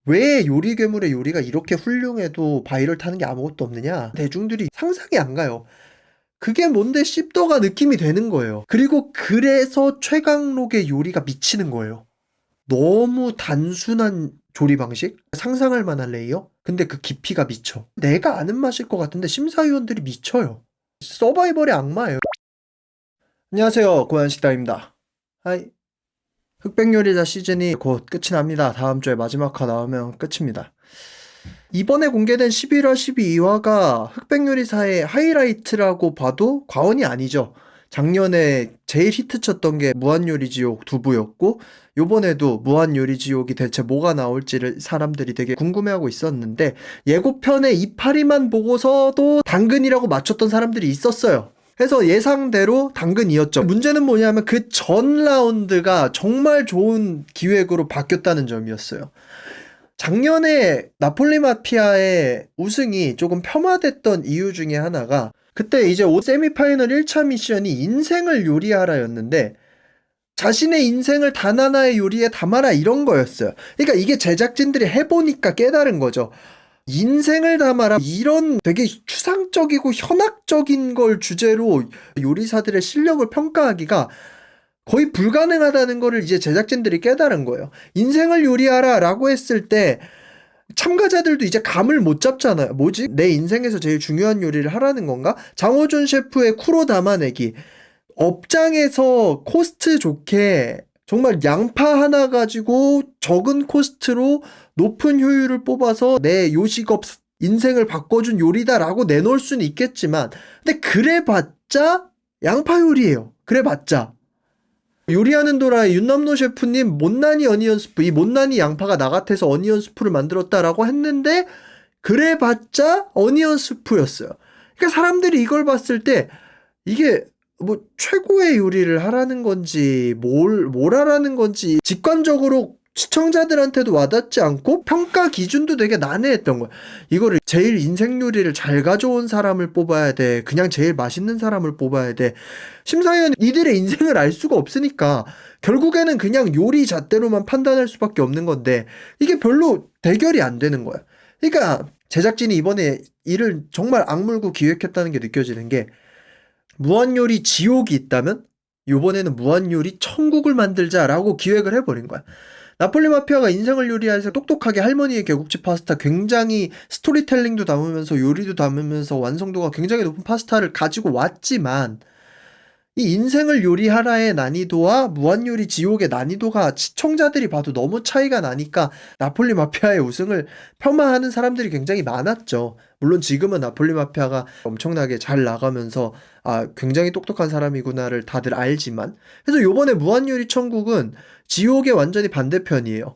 왜 요리 괴물의 요리가 이렇게 훌륭해도 바이럴 타는 게 아무것도 없느냐? 대중들이 상상이 안 가요. 그게 뭔데 씹더가 느낌이 되는 거예요. 그리고 그래서 최강록의 요리가 미치는 거예요. 너무 단순한 조리 방식? 상상할 만한 레이어? 근데 그 깊이가 미쳐. 내가 아는 맛일 것 같은데 심사위원들이 미쳐요. 서바이벌의 악마예요. 안녕하세요. 고양식당입니다. 하이. 흑백요리사 시즌이 곧 끝이 납니다. 다음 주에 마지막 화 나오면 끝입니다. 이번에 공개된 11화, 12화가 흑백요리사의 하이라이트라고 봐도 과언이 아니죠. 작년에 제일 히트쳤던 게 무한요리지옥 두부였고, 요번에도 무한요리지옥이 대체 뭐가 나올지를 사람들이 되게 궁금해하고 있었는데, 예고편의 이파리만 보고서도 당근이라고 맞췄던 사람들이 있었어요. 그래서 예상대로 당근이었죠. 문제는 뭐냐면 그 전 라운드가 정말 좋은 기획으로 바뀌었다는 점이었어요. 작년에 나폴리 마피아의 우승이 조금 폄하됐던 이유 중에 하나가 그때 이제 세미파이널 1차 미션이 인생을 요리하라였는데 자신의 인생을 단 하나의 요리에 담아라 이런 거였어요. 그러니까 이게 제작진들이 해보니까 깨달은 거죠. 인생을 담아라 이런 되게 추상적이고 현학적인 걸 주제로 요리사들의 실력을 평가하기가 거의 불가능하다는 거를 이제 제작진들이 깨달은 거예요. 인생을 요리하라 라고 했을 때 참가자들도 이제 감을 못 잡잖아요. 뭐지? 내 인생에서 제일 중요한 요리를 하라는 건가? 장호준 셰프의 쿠로 담아내기. 업장에서 코스트 좋게 정말 양파 하나 가지고 적은 코스트로 높은 효율을 뽑아서 내 요식업 인생을 바꿔준 요리다라고 내놓을 수는 있겠지만 근데 그래봤자 양파 요리예요. 그래봤자 요리하는 도라의 윤남노 셰프님 못난이 어니언 스프 이 못난이 양파가 나 같아서 어니언 스프를 만들었다라고 했는데 그래봤자 어니언 스프였어요. 그러니까 사람들이 이걸 봤을 때 이게 뭐 최고의 요리를 하라는 건지 뭘 하라는 건지 직관적으로 시청자들한테도 와닿지 않고 평가 기준도 되게 난해했던 거야. 이거를 제일 인생 요리를 잘 가져온 사람을 뽑아야 돼. 그냥 제일 맛있는 사람을 뽑아야 돼. 심사위원 이들의 인생을 알 수가 없으니까 결국에는 그냥 요리 잣대로만 판단할 수밖에 없는 건데 이게 별로 대결이 안 되는 거야. 그러니까 제작진이 이번에 이를 정말 악물고 기획했다는 게 느껴지는 게 무한요리 지옥이 있다면 이번에는 무한요리 천국을 만들자라고 기획을 해버린 거야. 나폴리 마피아가 인생을 요리해서 똑똑하게 할머니의 개국지 파스타 굉장히 스토리텔링도 담으면서 요리도 담으면서 완성도가 굉장히 높은 파스타를 가지고 왔지만 이 인생을 요리하라의 난이도와 무한요리 지옥의 난이도가 시청자들이 봐도 너무 차이가 나니까 나폴리 마피아의 우승을 폄하하는 사람들이 굉장히 많았죠. 물론 지금은 나폴리 마피아가 엄청나게 잘 나가면서 굉장히 똑똑한 사람이구나를 다들 알지만 그래서 요번에 무한요리 천국은 지옥의 완전히 반대편이에요.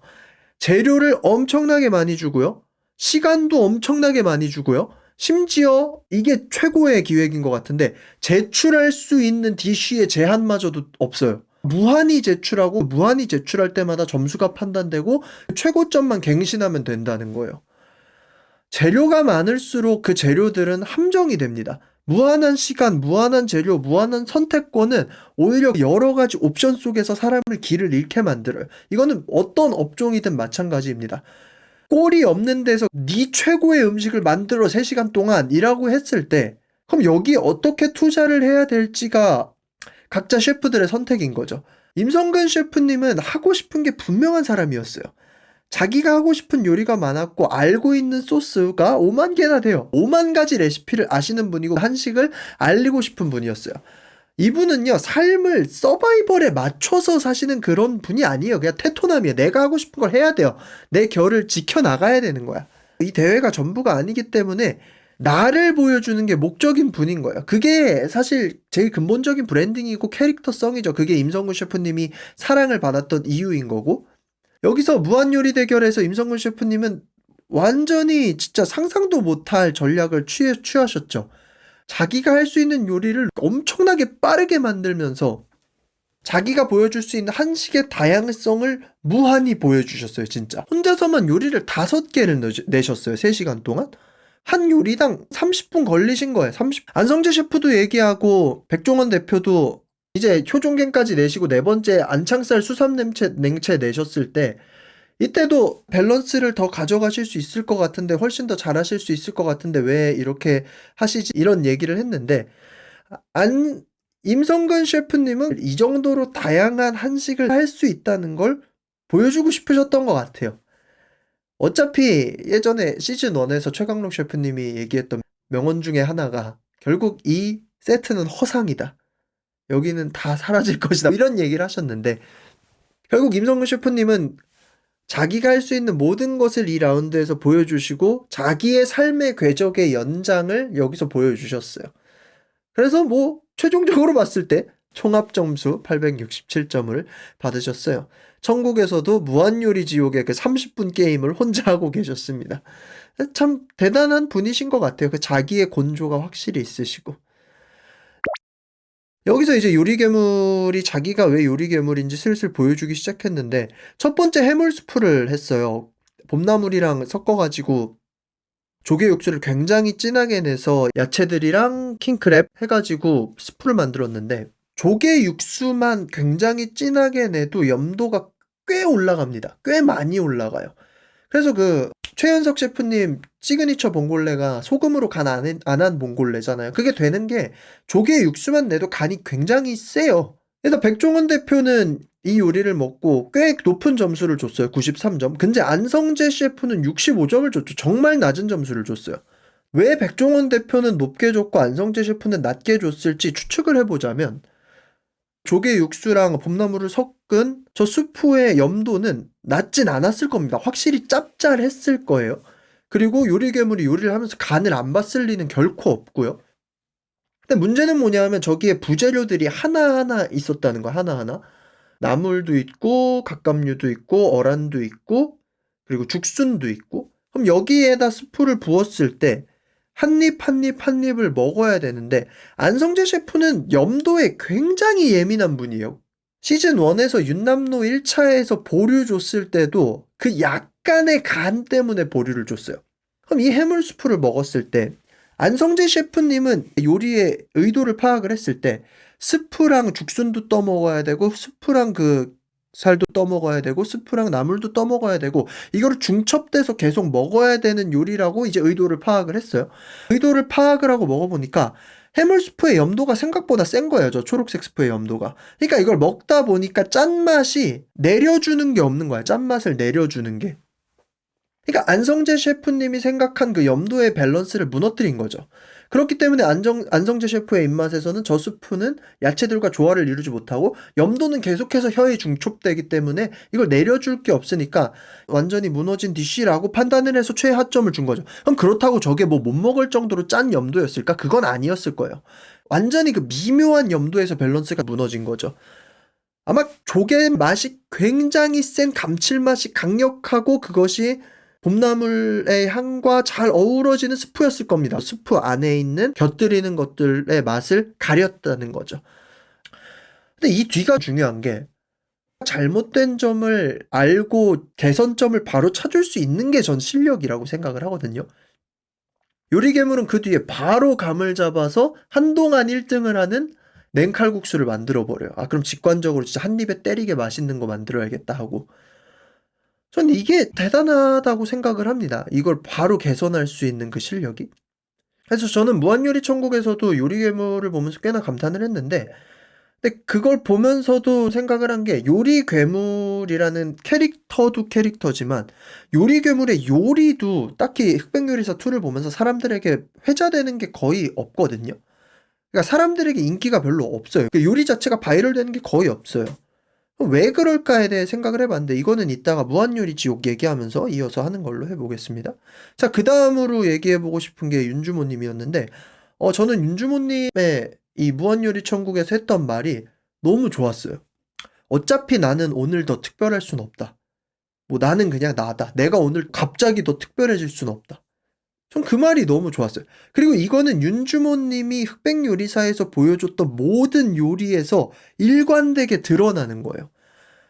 재료를 엄청나게 많이 주고요. 시간도 엄청나게 많이 주고요. 심지어 이게 최고의 기획인 것 같은데 제출할 수 있는 DC의 제한마저도 없어요. 무한히 제출하고 무한히 제출할 때마다 점수가 판단되고 최고점만 갱신하면 된다는 거예요. 재료가 많을수록 그 재료들은 함정이 됩니다. 무한한 시간, 무한한 재료, 무한한 선택권은 오히려 여러 가지 옵션 속에서 사람을 길을 잃게 만들어요. 이거는 어떤 업종이든 마찬가지입니다. 꼴이 없는 데서 네 최고의 음식을 만들어 3시간 동안 이라고 했을 때 그럼 여기에 어떻게 투자를 해야 될지가 각자 셰프들의 선택인 거죠. 임성근 셰프님은 하고 싶은 게 분명한 사람이었어요. 자기가 하고 싶은 요리가 많았고 알고 있는 소스가 5만 개나 돼요. 5만 가지 레시피를 아시는 분이고 한식을 알리고 싶은 분이었어요. 이분은요 삶을 서바이벌에 맞춰서 사시는 그런 분이 아니에요. 그냥 테토남이에요. 내가 하고 싶은 걸 해야 돼요. 내 결을 지켜나가야 되는 거야. 이 대회가 전부가 아니기 때문에 나를 보여주는 게 목적인 분인 거예요. 그게 사실 제일 근본적인 브랜딩이고 캐릭터성이죠. 그게 임성근 셰프님이 사랑을 받았던 이유인 거고 여기서 무한요리 대결에서 임성근 셰프님은 완전히 진짜 상상도 못할 전략을 취하셨죠. 자기가 할 수 있는 요리를 엄청나게 빠르게 만들면서 자기가 보여줄 수 있는 한식의 다양성을 무한히 보여주셨어요, 진짜. 혼자서만 요리를 5개를 내셨어요, 3시간 동안. 한 요리당 30분 걸리신 거예요, 30. 안성재 셰프도 얘기하고, 백종원 대표도 이제 효종갱까지 내시고 4번째 안창살 수삼냉채 내셨을 때, 이때도 밸런스를 더 가져가실 수 있을 것 같은데 훨씬 더 잘하실 수 있을 것 같은데 왜 이렇게 하시지? 이런 얘기를 했는데 안 임성근 셰프님은 이 정도로 다양한 한식을 할 수 있다는 걸 보여주고 싶으셨던 것 같아요. 어차피 예전에 시즌 1에서 최강록 셰프님이 얘기했던 명언 중에 하나가 결국 이 세트는 허상이다. 여기는 다 사라질 것이다. 이런 얘기를 하셨는데 결국 임성근 셰프님은 자기가 할 수 있는 모든 것을 이 라운드에서 보여주시고 자기의 삶의 궤적의 연장을 여기서 보여주셨어요. 그래서 뭐 최종적으로 봤을 때 총합 점수 867점을 받으셨어요. 천국에서도 무한요리 지옥의 그 30분 게임을 혼자 하고 계셨습니다. 참 대단한 분이신 것 같아요. 그 자기의 곤조가 확실히 있으시고. 여기서 이제 요리괴물이 자기가 왜 요리괴물인지 슬슬 보여주기 시작했는데 첫 번째 해물 스프를 했어요. 봄나물이랑 섞어가지고 조개 육수를 굉장히 진하게 내서 야채들이랑 킹크랩 해가지고 스프를 만들었는데 조개 육수만 굉장히 진하게 내도 염도가 꽤 올라갑니다. 꽤 많이 올라가요. 그래서 그 최현석 셰프님 시그니처 봉골레가 소금으로 간 안 한 봉골레잖아요. 그게 되는 게 조개 육수만 내도 간이 굉장히 세요. 그래서 백종원 대표는 이 요리를 먹고 꽤 높은 점수를 줬어요. 93점. 근데 안성재 셰프는 65점을 줬죠. 정말 낮은 점수를 줬어요. 왜 백종원 대표는 높게 줬고 안성재 셰프는 낮게 줬을지 추측을 해보자면 조개 육수랑 봄나물을 섞은 저 수프의 염도는 낮진 않았을 겁니다. 확실히 짭짤했을 거예요. 그리고 요리괴물이 요리를 하면서 간을 안 봤을 리는 결코 없고요. 근데 문제는 뭐냐면 저기에 부재료들이 하나하나 있었다는 거, 하나하나. 나물도 있고, 갑각류도 있고, 어란도 있고, 그리고 죽순도 있고. 그럼 여기에다 스프를 부었을 때 한 입 한 입 한 입을 먹어야 되는데 안성재 셰프는 염도에 굉장히 예민한 분이에요. 시즌 1에서 윤남노 1차에서 보류 줬을 때도 그 약간의 간 때문에 보류를 줬어요. 그럼 이 해물 스프를 먹었을 때 안성재 셰프님은 요리의 의도를 파악을 했을 때 스프랑 죽순도 떠먹어야 되고 스프랑 그 살도 떠먹어야 되고 스프랑 나물도 떠먹어야 되고 이거를 중첩돼서 계속 먹어야 되는 요리라고 이제 의도를 파악을 했어요. 의도를 파악을 하고 먹어보니까 해물 스프의 염도가 생각보다 센 거예요. 저 초록색 스프의 염도가. 그러니까 이걸 먹다 보니까 짠맛이 내려주는 게 없는 거야. 짠맛을 내려주는 게. 그러니까 안성재 셰프님이 생각한 그 염도의 밸런스를 무너뜨린 거죠. 그렇기 때문에 안성재 셰프의 입맛에서는 저 스프는 야채들과 조화를 이루지 못하고 염도는 계속해서 혀에 중첩되기 때문에 이걸 내려줄 게 없으니까 완전히 무너진 디쉬라고 판단을 해서 최하점을 준 거죠. 그럼 그렇다고 저게 뭐 못 먹을 정도로 짠 염도였을까? 그건 아니었을 거예요. 완전히 그 미묘한 염도에서 밸런스가 무너진 거죠. 아마 조개 맛이 굉장히 센 감칠맛이 강력하고 그것이 봄나물의 향과 잘 어우러지는 스프였을 겁니다. 스프 안에 있는 곁들이는 것들의 맛을 가렸다는 거죠. 근데 이 뒤가 중요한 게 잘못된 점을 알고 개선점을 바로 찾을 수 있는 게 전 실력이라고 생각을 하거든요. 요리괴물은 그 뒤에 바로 감을 잡아서 한동안 1등을 하는 냉칼국수를 만들어 버려요. 아, 그럼 직관적으로 진짜 한 입에 때리게 맛있는 거 만들어야겠다 하고. 전 이게 대단하다고 생각을 합니다. 이걸 바로 개선할 수 있는 그 실력이. 그래서 저는 무한요리 천국에서도 요리괴물을 보면서 꽤나 감탄을 했는데 근데 그걸 보면서도 생각을 한 게 요리괴물이라는 캐릭터도 캐릭터지만 요리괴물의 요리도 딱히 흑백요리사 2를 보면서 사람들에게 회자되는 게 거의 없거든요. 그러니까 사람들에게 인기가 별로 없어요. 그 요리 자체가 바이럴 되는 게 거의 없어요. 왜 그럴까에 대해 생각을 해봤는데 이거는 이따가 무한요리 지옥 얘기하면서 이어서 하는 걸로 해보겠습니다. 자, 그 다음으로 얘기해보고 싶은 게 윤주모님이었는데 저는 윤주모님의 이 무한요리 천국에서 했던 말이 너무 좋았어요. 어차피 나는 오늘 더 특별할 순 없다. 뭐 나는 그냥 나다. 내가 오늘 갑자기 더 특별해질 순 없다. 전 그 말이 너무 좋았어요. 그리고 이거는 윤주모님이 흑백요리사에서 보여줬던 모든 요리에서 일관되게 드러나는 거예요.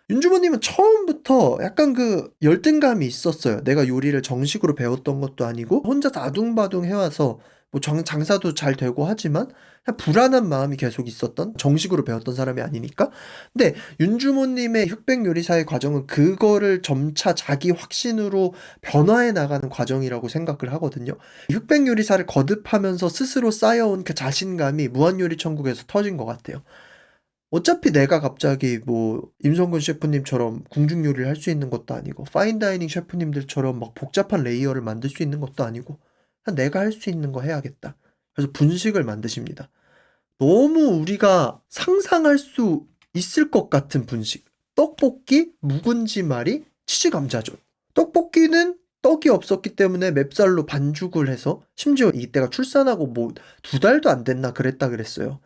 윤주모님은 처음부터 약간 그 열등감이 있었어요. 내가 요리를 정식으로 배웠던 것도 아니고 혼자서 아둥바둥 해와서 뭐 장사도 잘 되고 하지만 그냥 불안한 마음이 계속 있었던, 정식으로 배웠던 사람이 아니니까. 근데 윤주모님의 흑백 요리사의 과정은 그거를 점차 자기 확신으로 변화해 나가는 과정이라고 생각을 하거든요. 흑백 요리사를 거듭하면서 스스로 쌓여온 그 자신감이 무한요리천국에서 터진 것 같아요. 어차피 내가 갑자기 뭐 임성근 셰프님처럼 궁중 요리를 할 수 있는 것도 아니고 파인다이닝 셰프님들처럼 막 복잡한 레이어를 만들 수 있는 것도 아니고 그냥 내가 할 수 있는 거 해야겠다. 그래서 분식을 만드십니다. 너무 우리가 상상할 수 있을 것 같은 분식. 떡볶이, 묵은지말이, 치즈 감자전. 떡볶이는 떡이 없었기 때문에 맵쌀로 반죽을 해서, 심지어 이때가 출산하고 뭐 2달도 안 됐나 그랬다 그랬어요.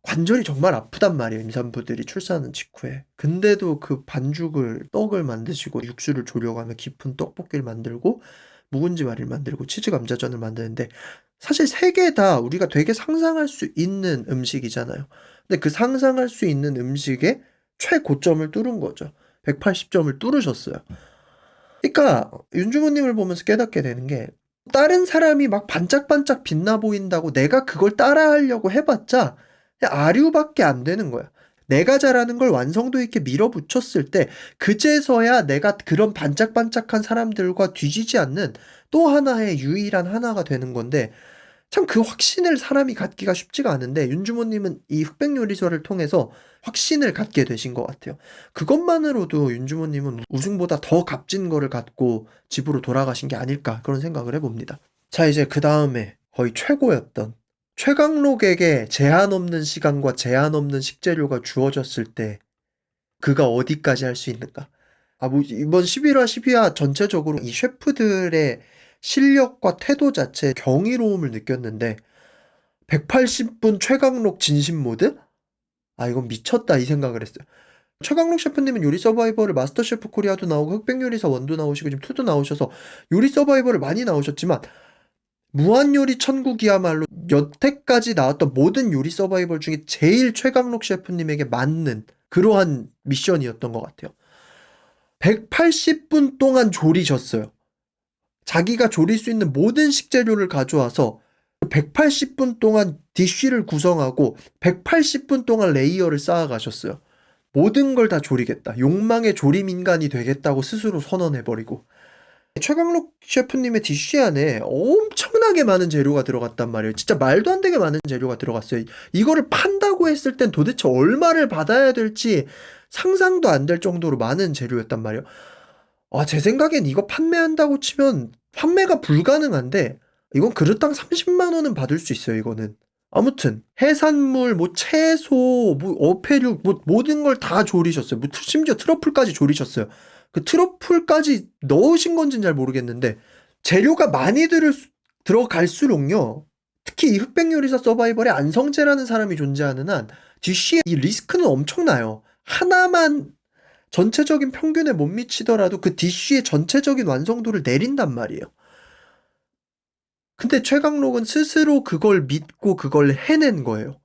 관절이 정말 아프단 말이에요, 임산부들이 출산한 직후에. 근데도 그 반죽을, 떡을 만드시고 육수를 졸여가며 깊은 떡볶이를 만들고 묵은지말이를 만들고 치즈 감자전을 만드는데, 사실 3개 다 우리가 되게 상상할 수 있는 음식이잖아요. 근데 그 상상할 수 있는 음식의 최고점을 뚫은 거죠. 180점을 뚫으셨어요. 그러니까 윤주모님을 보면서 깨닫게 되는 게, 다른 사람이 막 반짝반짝 빛나 보인다고 내가 그걸 따라하려고 해봤자 그냥 아류밖에 안 되는 거야. 내가 잘하는 걸 완성도 있게 밀어붙였을 때 그제서야 내가 그런 반짝반짝한 사람들과 뒤지지 않는 또 하나의 유일한 하나가 되는 건데, 참 그 확신을 사람이 갖기가 쉽지가 않은데 윤주모님은 이 흑백요리사를 통해서 확신을 갖게 되신 것 같아요. 그것만으로도 윤주모님은 우승보다 더 값진 거를 갖고 집으로 돌아가신 게 아닐까, 그런 생각을 해봅니다. 자, 이제 그 다음에 거의 최고였던, 최강록에게 제한 없는 시간과 제한 없는 식재료가 주어졌을 때 그가 어디까지 할 수 있는가. 뭐 이번 11화 12화 전체적으로 이 셰프들의 실력과 태도 자체에 경이로움을 느꼈는데, 180분 최강록 진심 모드? 이건 미쳤다, 이 생각을 했어요. 최강록 셰프님은 요리 서바이벌을 마스터 셰프 코리아도 나오고 흑백요리사 1도 나오시고 지금 2도 나오셔서 요리 서바이벌을 많이 나오셨지만, 무한요리 천국이야말로 여태까지 나왔던 모든 요리 서바이벌 중에 제일 최강록 셰프님에게 맞는 그러한 미션이었던 것 같아요. 180분 동안 조리셨어요. 자기가 조릴 수 있는 모든 식재료를 가져와서 180분 동안 디쉬를 구성하고 180분 동안 레이어를 쌓아가셨어요. 모든 걸 다 조리겠다. 욕망의 조림 인간이 되겠다고 스스로 선언해버리고. 최강록 셰프님의 디쉬 안에 엄청나게 많은 재료가 들어갔단 말이에요. 진짜 말도 안 되게 많은 재료가 들어갔어요. 이거를 판다고 했을 땐 도대체 얼마를 받아야 될지 상상도 안 될 정도로 많은 재료였단 말이에요. 제 생각엔 이거 판매한다고 치면 판매가 불가능한데, 이건 그릇당 30만 원은 받을 수 있어요, 이거는. 아무튼 해산물, 뭐 채소, 뭐 어패류, 뭐 모든 걸 다 조리셨어요. 뭐 심지어 트러플까지 조리셨어요. 그 트러플까지 넣으신 건지는 잘 모르겠는데, 재료가 많이 들어갈수록요, 특히 이 흑백요리사 서바이벌에 안성재라는 사람이 존재하는 한 DC의 이 리스크는 엄청나요. 하나만 전체적인 평균에 못 미치더라도 그 DC의 전체적인 완성도를 내린단 말이에요. 근데 최강록은 스스로 그걸 믿고 그걸 해낸 거예요.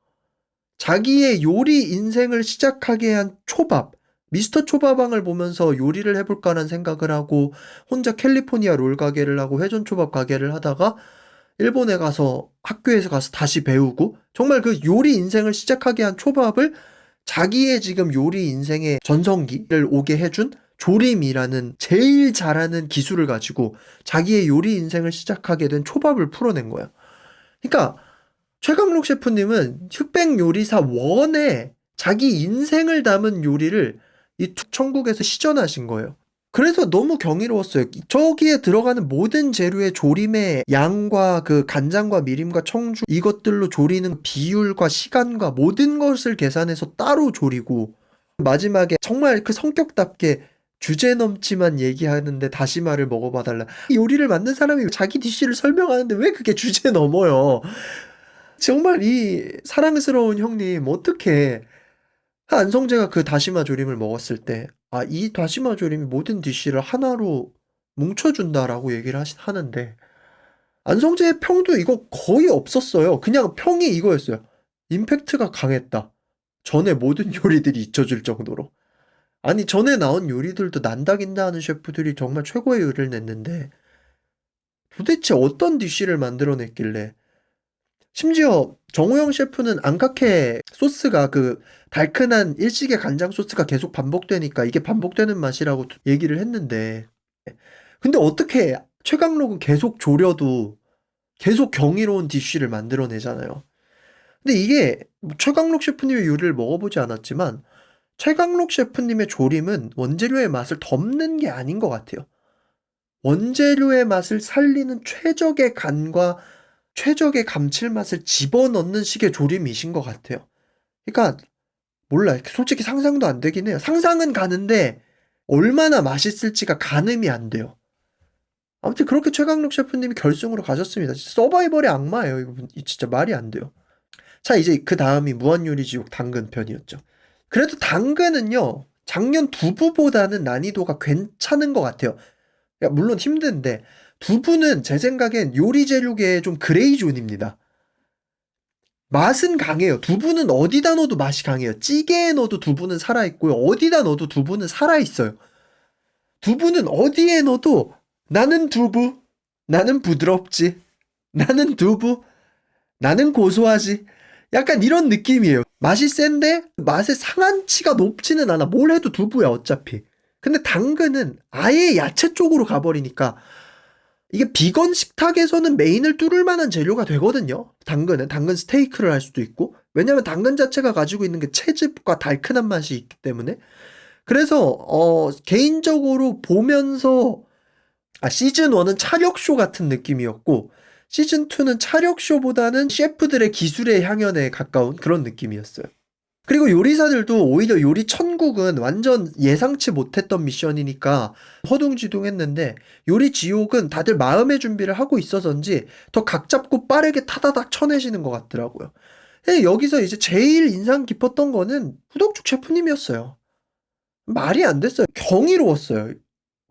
자기의 요리 인생을 시작하게 한 초밥, 미스터 초밥왕을 보면서 요리를 해볼까라는 생각을 하고 혼자 캘리포니아 롤 가게를 하고 회전초밥 가게를 하다가 일본에 가서 학교에서 가서 다시 배우고, 정말 그 요리 인생을 시작하게 한 초밥을 자기의 지금 요리 인생의 전성기를 오게 해준 조림이라는 제일 잘하는 기술을 가지고 자기의 요리 인생을 시작하게 된 초밥을 풀어낸 거야. 그러니까 최강록 셰프님은 흑백 요리사 1에 자기 인생을 담은 요리를 이 천국에서 시전하신 거예요. 그래서 너무 경이로웠어요. 저기에 들어가는 모든 재료의 조림의 양과 그 간장과 미림과 청주, 이것들로 조리는 비율과 시간과 모든 것을 계산해서 따로 조리고, 마지막에 정말 그 성격답게 주제 넘지만 얘기하는데 다시마를 먹어봐달라. 이 요리를 만든 사람이 자기 디쉬를 설명하는데 왜 그게 주제 넘어요. 정말 이 사랑스러운 형님, 어떻게 안성재가 그 다시마 조림을 먹었을 때, 이 다시마 조림이 모든 디쉬를 하나로 뭉쳐준다라고 얘기를 하는데, 안성재의 평도 이거 거의 없었어요. 그냥 평이 이거였어요. 임팩트가 강했다. 전에 모든 요리들이 잊혀질 정도로. 아니, 전에 나온 요리들도 난다긴다 하는 셰프들이 정말 최고의 요리를 냈는데 도대체 어떤 디쉬를 만들어냈길래. 심지어 정호영 셰프는 안카케 소스가 그 달큰한 일식의 간장 소스가 계속 반복되니까 이게 반복되는 맛이라고 얘기를 했는데, 근데 어떻게 최강록은 계속 졸여도 계속 경이로운 디쉬를 만들어내잖아요. 근데 이게 최강록 셰프님의 요리를 먹어보지 않았지만 최강록 셰프님의 조림은 원재료의 맛을 덮는 게 아닌 것 같아요. 원재료의 맛을 살리는 최적의 간과 최적의 감칠맛을 집어넣는 식의 조림이신 것 같아요. 그러니까 몰라. 솔직히 상상도 안 되긴 해요. 상상은 가는데 얼마나 맛있을지가 가늠이 안 돼요. 아무튼 그렇게 최강록 셰프님이 결승으로 가셨습니다. 진짜 서바이벌의 악마예요. 이거 진짜 말이 안 돼요. 자, 이제 그 다음이 무한요리지옥 당근 편이었죠. 그래도 당근은요, 작년 두부보다는 난이도가 괜찮은 것 같아요. 물론 힘든데, 두부는 제 생각엔 요리 재료계의 좀 그레이 존입니다. 맛은 강해요. 두부는 어디다 넣어도 맛이 강해요. 찌개에 넣어도 두부는 살아있고요. 어디다 넣어도 두부는 살아있어요. 두부는 어디에 넣어도 나는 두부, 나는 부드럽지, 나는 두부, 나는 고소하지. 약간 이런 느낌이에요. 맛이 센데 맛의 상한치가 높지는 않아. 뭘 해도 두부야 어차피. 근데 당근은 아예 야채 쪽으로 가버리니까 이게 비건 식탁에서는 메인을 뚫을 만한 재료가 되거든요. 당근은 당근 스테이크를 할 수도 있고, 왜냐면 당근 자체가 가지고 있는 게 채즙과 달큰한 맛이 있기 때문에. 그래서 개인적으로 보면서 시즌 1은 차력쇼 같은 느낌이었고 시즌 2는 차력쇼보다는 셰프들의 기술의 향연에 가까운 그런 느낌이었어요. 그리고 요리사들도 오히려 요리 천국은 완전 예상치 못했던 미션이니까 허둥지둥했는데, 요리 지옥은 다들 마음의 준비를 하고 있어서인지 더 각 잡고 빠르게 타다닥 쳐내시는 것 같더라고요. 여기서 이제 제일 인상 깊었던 거는 후덕죽 셰프님이었어요. 말이 안 됐어요. 경이로웠어요.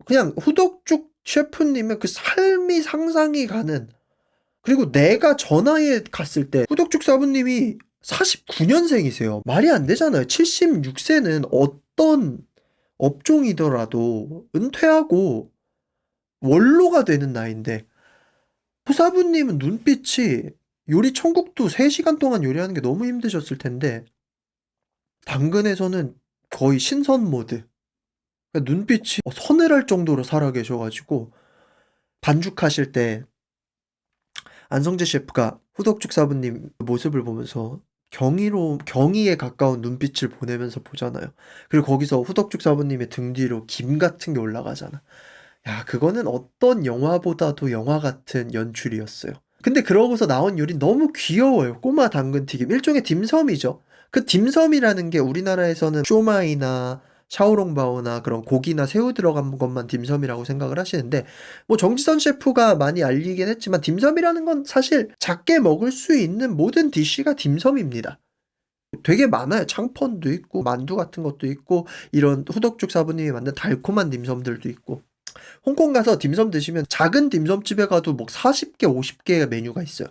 그냥 후덕죽 셰프님의 그 삶이 상상이 가는. 그리고 내가 저 나이에 갔을 때 후덕죽 사부님이 49년생이세요. 말이 안 되잖아요. 76세는 어떤 업종이더라도 은퇴하고 원로가 되는 나이인데, 후사부님은 눈빛이 요리 천국도 3시간 동안 요리하는 게 너무 힘드셨을 텐데 당근에서는 거의 신선 모드. 그러니까 눈빛이 서늘할 정도로 살아계셔가지고 반죽하실 때 안성재 셰프가 후덕죽 사부님 모습을 보면서 경의에 가까운 눈빛을 보내면서 보잖아요. 그리고 거기서 후덕죽 사부님의 등 뒤로 김 같은 게 올라가잖아. 야, 그거는 어떤 영화보다도 영화 같은 연출이었어요. 근데 그러고서 나온 요리 너무 귀여워요. 꼬마 당근튀김. 일종의 딤섬이죠. 그 딤섬이라는 게 우리나라에서는 쇼마이나 샤오롱바오나 그런 고기나 새우 들어간 것만 딤섬이라고 생각을 하시는데, 뭐 정지선 셰프가 많이 알리긴 했지만 딤섬이라는 건 사실 작게 먹을 수 있는 모든 디쉬가 딤섬입니다. 되게 많아요. 창펀도 있고 만두 같은 것도 있고 이런 후덕죽 사부님이 만든 달콤한 딤섬들도 있고. 홍콩 가서 딤섬 드시면 작은 딤섬집에 가도 뭐 40개, 50개의 메뉴가 있어요.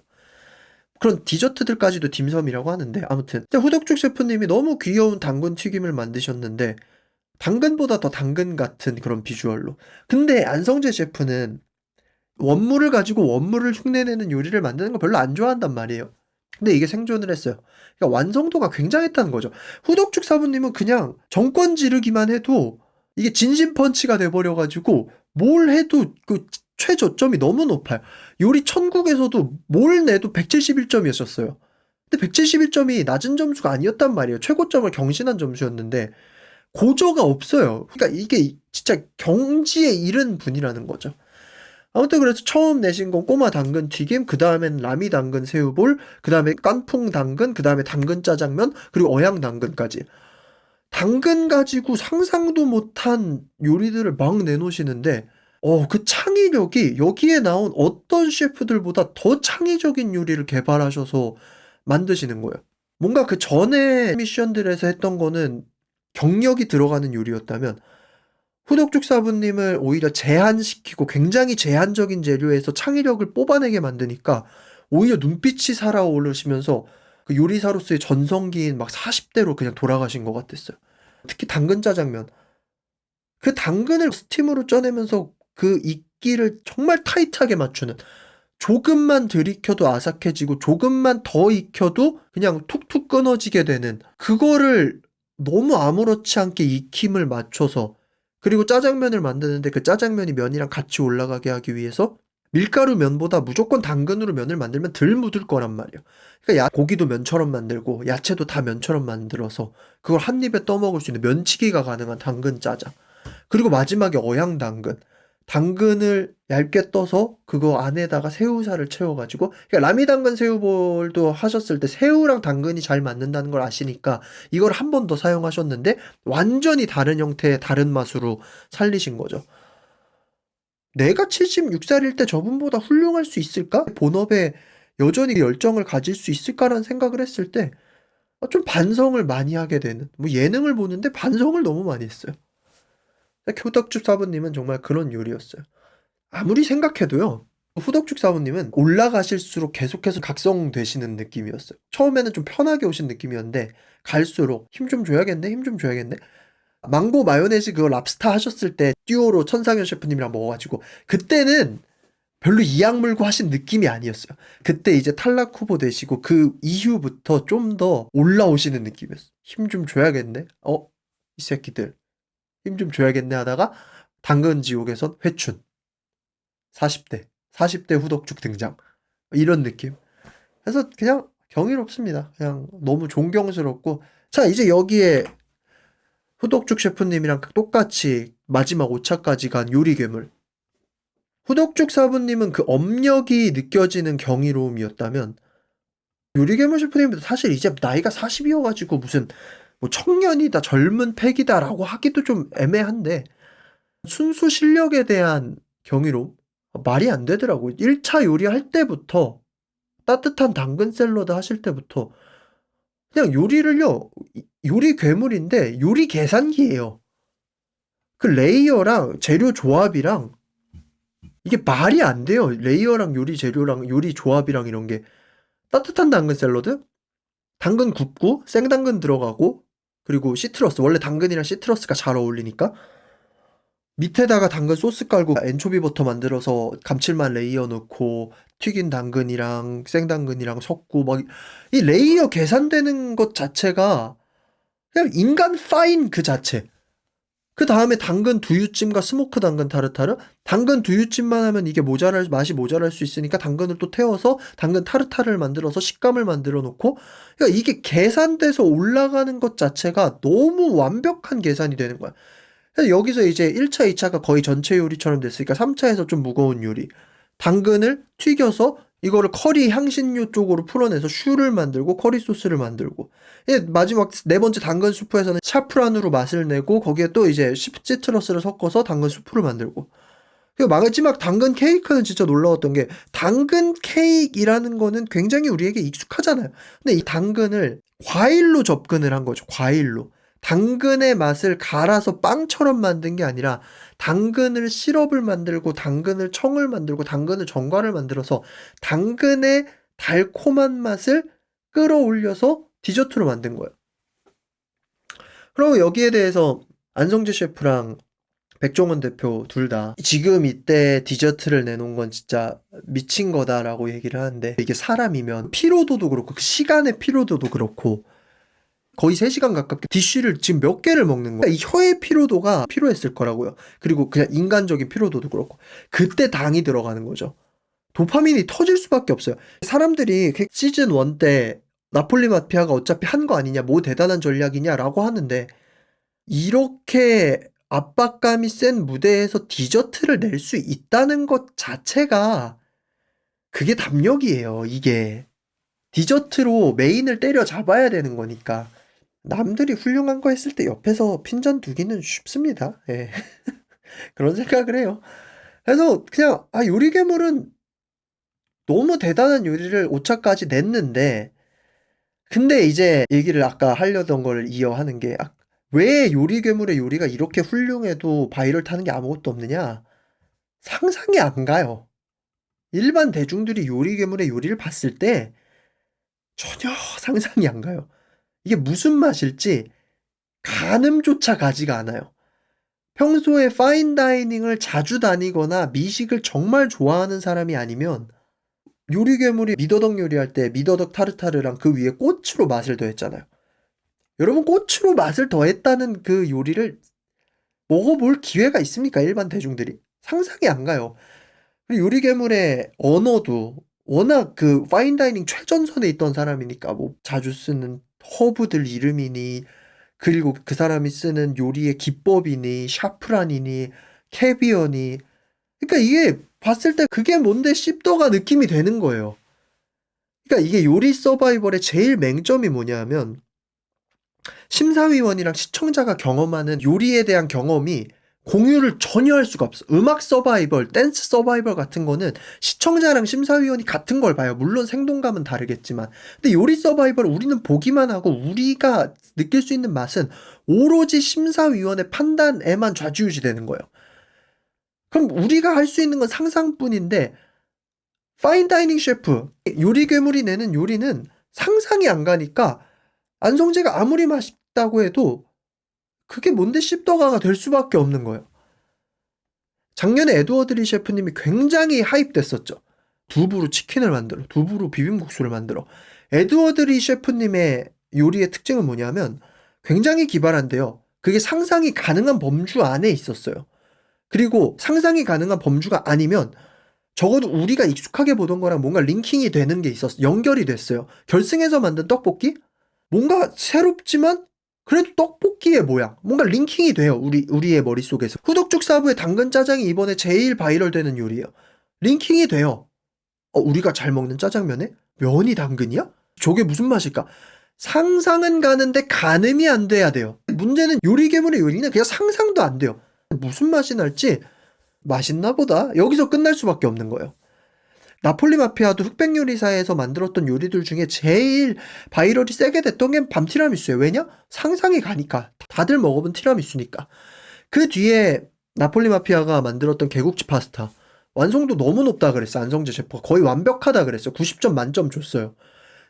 그런 디저트들까지도 딤섬이라고 하는데, 아무튼 후덕죽 셰프님이 너무 귀여운 당근 튀김을 만드셨는데 당근보다 더 당근 같은 그런 비주얼로. 근데 안성재 셰프는 원물을 가지고 원물을 흉내내는 요리를 만드는 거 별로 안 좋아한단 말이에요. 근데 이게 생존을 했어요. 그러니까 완성도가 굉장했다는 거죠. 후덕죽 사부님은 그냥 정권 지르기만 해도 이게 진심 펀치가 돼버려가지고 뭘 해도 그 최저점이 너무 높아요. 요리 천국에서도 뭘 내도 171점이었어요. 근데 171점이 낮은 점수가 아니었단 말이에요. 최고점을 경신한 점수였는데 고저가 없어요. 그러니까 이게 진짜 경지에 이른 분이라는 거죠. 아무튼 그래서 처음 내신 건 꼬마 당근 튀김, 그 다음엔 라미 당근 새우볼, 그 다음에 깐풍 당근, 그 다음에 당근 짜장면, 그리고 어양 당근까지. 당근 가지고 상상도 못한 요리들을 막 내놓으시는데, 그 창의력이 여기에 나온 어떤 셰프들보다 더 창의적인 요리를 개발하셔서 만드시는 거예요. 뭔가 그 전에 미션들에서 했던 거는 경력이 들어가는 요리였다면 후덕죽 사부님을 오히려 제한시키고 굉장히 제한적인 재료에서 창의력을 뽑아내게 만드니까 오히려 눈빛이 살아오르시면서 그 요리사로서의 전성기인 막 40대로 그냥 돌아가신 것 같았어요. 특히 당근 짜장면. 그 당근을 스팀으로 쪄내면서 그 익기를 정말 타이트하게 맞추는, 조금만 들이켜도 아삭해지고 조금만 더 익혀도 그냥 툭툭 끊어지게 되는, 그거를 너무 아무렇지 않게 익힘을 맞춰서, 그리고 짜장면을 만드는데 그 짜장면이 면이랑 같이 올라가게 하기 위해서 밀가루 면보다 무조건 당근으로 면을 만들면 덜 묻을 거란 말이야. 그러니까 고기도 면처럼 만들고 야채도 다 면처럼 만들어서 그걸 한 입에 떠먹을 수 있는 면치기가 가능한 당근 짜장. 그리고 마지막에 어양 당근. 당근을 얇게 떠서 그거 안에다가 새우살을 채워가지고, 그러니까 라미당근 새우볼도 하셨을 때 새우랑 당근이 잘 맞는다는 걸 아시니까 이걸 한 번 더 사용하셨는데 완전히 다른 형태의 다른 맛으로 살리신 거죠. 내가 76살일 때 저분보다 훌륭할 수 있을까? 본업에 여전히 열정을 가질 수 있을까라는 생각을 했을 때 좀 반성을 많이 하게 되는, 뭐 예능을 보는데 반성을 너무 많이 했어요. 후덕죽 사부님은 정말 그런 요리였어요. 아무리 생각해도요, 후덕죽 사부님은 올라가실수록 계속해서 각성되시는 느낌이었어요. 처음에는 좀 편하게 오신 느낌이었는데 갈수록 힘 좀 줘야겠네, 힘 좀 줘야겠네. 망고 마요네즈 그거 랍스타 하셨을 때 듀오로 천상현 셰프님이랑 먹어가지고 그때는 별로 이악 물고 하신 느낌이 아니었어요. 그때 이제 탈락 후보 되시고 그 이후부터 좀 더 올라오시는 느낌이었어요. 힘 좀 줘야겠네. 이 새끼들 힘 좀 줘야겠네 하다가 당근 지옥에선 회춘. 40대 후덕죽 등장. 이런 느낌. 그래서 그냥 경이롭습니다. 그냥 너무 존경스럽고. 자, 이제 여기에 후덕죽 셰프님이랑 똑같이 마지막 5차까지 간 요리 괴물. 후덕죽 사부님은 그 업력이 느껴지는 경이로움이었다면 요리 괴물 셰프님도 사실 이제 나이가 40이어가지고 무슨 뭐 청년이다, 젊은 패기다라고 하기도 좀 애매한데 순수 실력에 대한 경이로움? 말이 안 되더라고요. 1차 요리할 때부터, 따뜻한 당근 샐러드 하실 때부터 그냥 요리를요, 요리 괴물인데 요리 계산기예요. 그 레이어랑 재료 조합이랑 이게 말이 안 돼요. 레이어랑 요리 재료랑 요리 조합이랑 이런 게. 따뜻한 당근 샐러드? 당근 굽고 생당근 들어가고 그리고 시트러스, 원래 당근이랑 시트러스가 잘 어울리니까 밑에다가 당근 소스 깔고 엔초비 버터 만들어서 감칠맛 레이어 넣고 튀긴 당근이랑 생당근이랑 섞고 막 이 레이어 계산되는 것 자체가 그냥 인간 파인 그 자체. 그 다음에 당근 두유찜과 스모크 당근 타르타르. 당근 두유찜만 하면 이게 맛이 모자랄 수 있으니까 당근을 또 태워서 당근 타르타르를 만들어서 식감을 만들어 놓고, 그러니까 이게 계산돼서 올라가는 것 자체가 너무 완벽한 계산이 되는 거야. 그래서 여기서 이제 1차, 2차가 거의 전체 요리처럼 됐으니까 3차에서 좀 무거운 요리. 당근을 튀겨서 이거를 커리 향신료 쪽으로 풀어내서 슈를 만들고 커리 소스를 만들고, 마지막 네 번째 당근 수프에서는 샤프란으로 맛을 내고 거기에 또 이제 시트러스를 섞어서 당근 수프를 만들고, 그리고 마지막 당근 케이크는 진짜 놀라웠던 게 당근 케이크이라는 거는 굉장히 우리에게 익숙하잖아요. 근데 이 당근을 과일로 접근을 한 거죠. 과일로. 당근의 맛을 갈아서 빵처럼 만든 게 아니라 당근을 시럽을 만들고 당근을 청을 만들고 당근을 전과를 만들어서 당근의 달콤한 맛을 끌어올려서 디저트로 만든 거예요. 그리고 여기에 대해서 안성재 셰프랑 백종원 대표 둘 다 지금 이때 디저트를 내놓은 건 진짜 미친 거다라고 얘기를 하는데, 이게 사람이면 피로도도 그렇고 그 시간의 피로도도 그렇고 거의 3시간 가깝게 디쉬를 지금 몇 개를 먹는 거야. 이 혀의 피로도가 필요했을 거라고요. 그리고 그냥 인간적인 피로도도 그렇고 그때 당이 들어가는 거죠. 도파민이 터질 수밖에 없어요. 사람들이 시즌 1 때 나폴리 마피아가 어차피 한 거 아니냐, 뭐 대단한 전략이냐라고 하는데, 이렇게 압박감이 센 무대에서 디저트를 낼 수 있다는 것 자체가 그게 담력이에요. 이게 디저트로 메인을 때려잡아야 되는 거니까. 남들이 훌륭한 거 했을 때 옆에서 핀잔 두기는 쉽습니다. 예. 그런 생각을 해요. 그래서 그냥 요리 괴물은 너무 대단한 요리를 5차까지 냈는데, 근데 이제 얘기를 아까 하려던 걸 이어하는 게, 왜 요리 괴물의 요리가 이렇게 훌륭해도 바이럴 타는 게 아무것도 없느냐? 상상이 안 가요. 일반 대중들이 요리 괴물의 요리를 봤을 때 전혀 상상이 안 가요. 이게 무슨 맛일지 가늠조차 가지가 않아요. 평소에 파인다이닝을 자주 다니거나 미식을 정말 좋아하는 사람이 아니면 요리괴물이 미더덕 요리할 때 미더덕 타르타르랑 그 위에 꼬치로 맛을 더했잖아요. 여러분 꼬치로 맛을 더했다는 그 요리를 먹어볼 기회가 있습니까? 일반 대중들이. 상상이 안 가요. 그리고 요리괴물의 언어도 워낙 그 파인다이닝 최전선에 있던 사람이니까 뭐 자주 쓰는 허브들 이름이니 그리고 그 사람이 쓰는 요리의 기법이니 샤프란이니 캐비어니 그러니까 이게 봤을 때 그게 뭔데 씹더가 느낌이 되는 거예요. 그러니까 이게 요리 서바이벌의 제일 맹점이 뭐냐 하면 심사위원이랑 시청자가 경험하는 요리에 대한 경험이 공유를 전혀 할 수가 없어. 음악 서바이벌, 댄스 서바이벌 같은 거는 시청자랑 심사위원이 같은 걸 봐요. 물론 생동감은 다르겠지만. 근데 요리 서바이벌 우리는 보기만 하고 우리가 느낄 수 있는 맛은 오로지 심사위원의 판단에만 좌지우지 되는 거예요. 그럼 우리가 할 수 있는 건 상상뿐인데 파인다이닝 셰프, 요리 괴물이 내는 요리는 상상이 안 가니까 안성재가 아무리 맛있다고 해도 그게 뭔데 씹더가가 될 수밖에 없는 거예요. 작년에 에드워드 리 셰프님이 굉장히 하입됐었죠. 두부로 치킨을 만들어, 두부로 비빔국수를 만들어. 에드워드 리 셰프님의 요리의 특징은 뭐냐면 굉장히 기발한데요. 그게 상상이 가능한 범주 안에 있었어요. 그리고 상상이 가능한 범주가 아니면 적어도 우리가 익숙하게 보던 거랑 뭔가 링킹이 되는 게 있었어. 연결이 됐어요. 결승에서 만든 떡볶이? 뭔가 새롭지만 그래도 떡볶이의 모양. 뭔가 링킹이 돼요. 우리의 머릿속에서. 후덕죽 사부의 당근 짜장이 이번에 제일 바이럴 되는 요리예요. 링킹이 돼요. 우리가 잘 먹는 짜장면에 면이 당근이야? 저게 무슨 맛일까? 상상은 가는데 가늠이 안 돼야 돼요. 문제는 요리괴물의 요리는 그냥 상상도 안 돼요. 무슨 맛이 날지 맛있나 보다. 여기서 끝날 수밖에 없는 거예요. 나폴리 마피아도 흑백 요리사에서 만들었던 요리들 중에 제일 바이럴이 세게 됐던 게 밤티라미수예요. 왜냐? 상상이 가니까. 다들 먹어본 티라미수니까. 그 뒤에 나폴리 마피아가 만들었던 개국지 파스타. 완성도 너무 높다 그랬어. 안성재 셰프가. 거의 완벽하다 그랬어. 90점 만점 줬어요.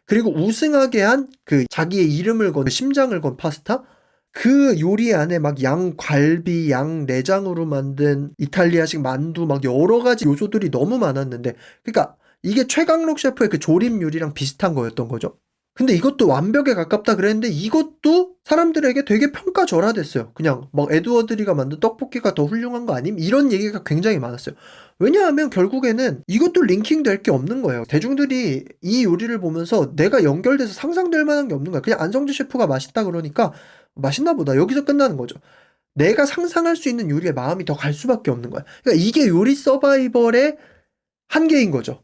그리고 우승하게 한 그 자기의 이름을 건 심장을 건 파스타? 그 요리 안에 막 양갈비, 양내장으로 만든 이탈리아식 만두 막 여러 가지 요소들이 너무 많았는데 그러니까 이게 최강록 셰프의 그 조림 요리랑 비슷한 거였던 거죠. 근데 이것도 완벽에 가깝다 그랬는데 이것도 사람들에게 되게 평가절하됐어요. 그냥 막 에드워드리가 만든 떡볶이가 더 훌륭한 거 아님? 이런 얘기가 굉장히 많았어요. 왜냐하면 결국에는 이것도 링킹 될 게 없는 거예요. 대중들이 이 요리를 보면서 내가 연결돼서 상상될 만한 게 없는 거야. 그냥 안성재 셰프가 맛있다 그러니까 맛있나 보다. 여기서 끝나는 거죠. 내가 상상할 수 있는 요리에 마음이 더 갈 수밖에 없는 거야. 그러니까 이게 요리 서바이벌의 한계인 거죠.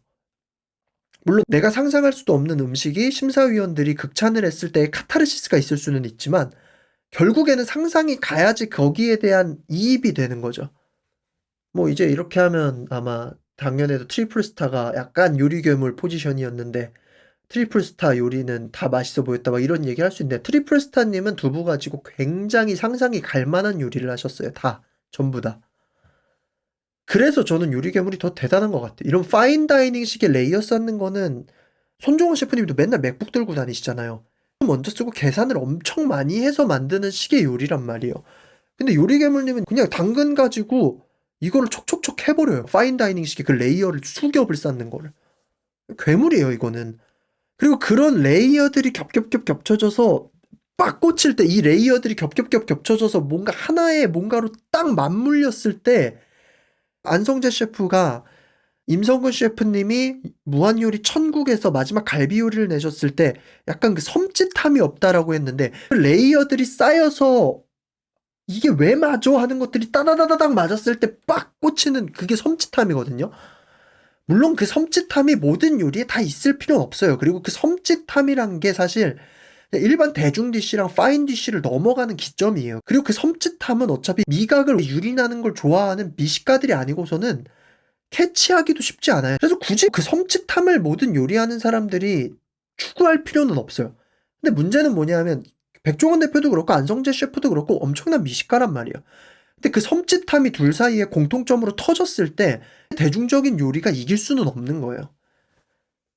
물론 내가 상상할 수도 없는 음식이 심사위원들이 극찬을 했을 때 카타르시스가 있을 수는 있지만 결국에는 상상이 가야지 거기에 대한 이입이 되는 거죠. 뭐 이제 이렇게 하면 아마 작년에도 트리플 스타가 약간 요리 괴물 포지션이었는데 트리플 스타 요리는 다 맛있어 보였다 막 이런 얘기 할 수 있는데 트리플 스타님은 두부 가지고 굉장히 상상이 갈 만한 요리를 하셨어요. 다 전부 다. 그래서 저는 요리 괴물이 더 대단한 것 같아요. 이런 파인다이닝식의 레이어 쌓는 거는 손종원 셰프님도 맨날 맥북 들고 다니시잖아요. 먼저 쓰고 계산을 엄청 많이 해서 만드는 식의 요리란 말이에요. 근데 요리 괴물님은 그냥 당근 가지고 이거를 촉촉촉 해버려요. 파인다이닝식의 그 레이어를 수겹을 쌓는 거를. 괴물이에요 이거는. 그리고 그런 레이어들이 겹겹겹 겹쳐져서 빡 꽂힐 때 이 레이어들이 겹겹겹 겹쳐져서 뭔가 하나의 뭔가로 딱 맞물렸을 때 안성재 셰프가 임성근 셰프님이 무한요리 천국에서 마지막 갈비 요리를 내셨을 때 약간 그 섬찟함이 없다라고 했는데 그 레이어들이 쌓여서 이게 왜 맞아 하는 것들이 따다다다닥 맞았을 때 빡 꽂히는 그게 섬찟함이거든요. 물론 그 섬찟함이 모든 요리에 다 있을 필요는 없어요. 그리고 그 섬찟함이란 게 사실 일반 대중 디쉬랑 파인 디쉬를 넘어가는 기점이에요. 그리고 그 섬찟함은 어차피 미각을 유린하는 걸 좋아하는 미식가들이 아니고서는 캐치하기도 쉽지 않아요. 그래서 굳이 그 섬찟함을 모든 요리하는 사람들이 추구할 필요는 없어요. 근데 문제는 뭐냐면 백종원 대표도 그렇고 안성재 셰프도 그렇고 엄청난 미식가란 말이에요. 근데 그 섬찟함이 둘 사이에 공통점으로 터졌을 때 대중적인 요리가 이길 수는 없는 거예요.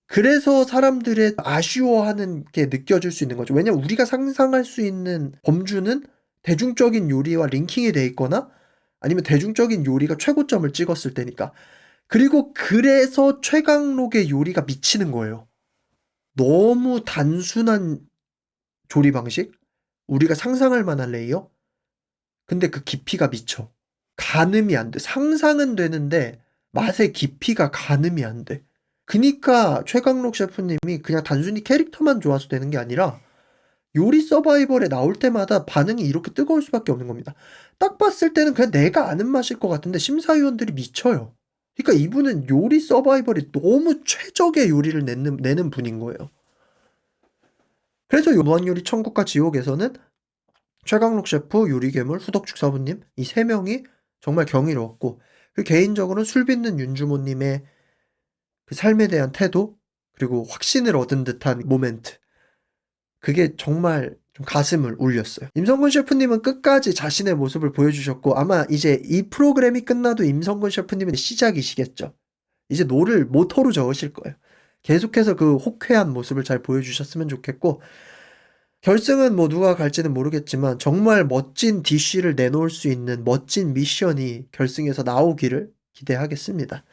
그래서 사람들의 아쉬워하는 게 느껴질 수 있는 거죠. 왜냐면 우리가 상상할 수 있는 범주는 대중적인 요리와 링킹이 돼 있거나 아니면 대중적인 요리가 최고점을 찍었을 때니까. 그리고 그래서 최강록의 요리가 미치는 거예요. 너무 단순한 조리 방식? 우리가 상상할 만한 레이어? 근데 그 깊이가 미쳐. 가늠이 안 돼. 상상은 되는데 맛의 깊이가 가늠이 안 돼. 그니까 최강록 셰프님이 그냥 단순히 캐릭터만 좋아서 되는 게 아니라 요리 서바이벌에 나올 때마다 반응이 이렇게 뜨거울 수밖에 없는 겁니다. 딱 봤을 때는 그냥 내가 아는 맛일 것 같은데 심사위원들이 미쳐요. 그러니까 이분은 요리 서바이벌이 너무 최적의 요리를 내는 분인 거예요. 그래서 무한요리 천국과 지옥에서는 최강록 셰프, 요리괴물, 후덕축사부님 이 세 명이 정말 경이로웠고 그 개인적으로는 술 빚는 윤주모님의 그 삶에 대한 태도 그리고 확신을 얻은 듯한 모멘트 그게 정말 좀 가슴을 울렸어요. 임성근 셰프님은 끝까지 자신의 모습을 보여주셨고 아마 이제 이 프로그램이 끝나도 임성근 셰프님은 시작이시겠죠. 이제 노를 모토로 저으실 거예요. 계속해서 그 호쾌한 모습을 잘 보여주셨으면 좋겠고 결승은 뭐 누가 갈지는 모르겠지만 정말 멋진 DC를 내놓을 수 있는 멋진 미션이 결승에서 나오기를 기대하겠습니다.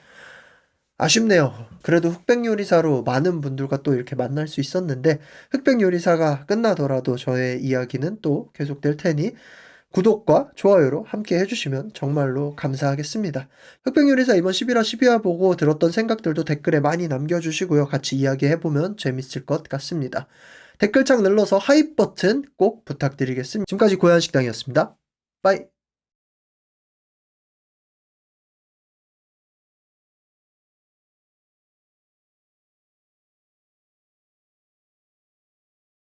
아쉽네요. 그래도 흑백요리사로 많은 분들과 또 이렇게 만날 수 있었는데 흑백요리사가 끝나더라도 저의 이야기는 또 계속될 테니 구독과 좋아요로 함께 해주시면 정말로 감사하겠습니다. 흑백요리사 이번 11화 12화 보고 들었던 생각들도 댓글에 많이 남겨주시고요. 같이 이야기해보면 재밌을 것 같습니다. 댓글창 눌러서 하입 버튼 꼭 부탁드리겠습니다. 지금까지 고양식당이었습니다. 빠이.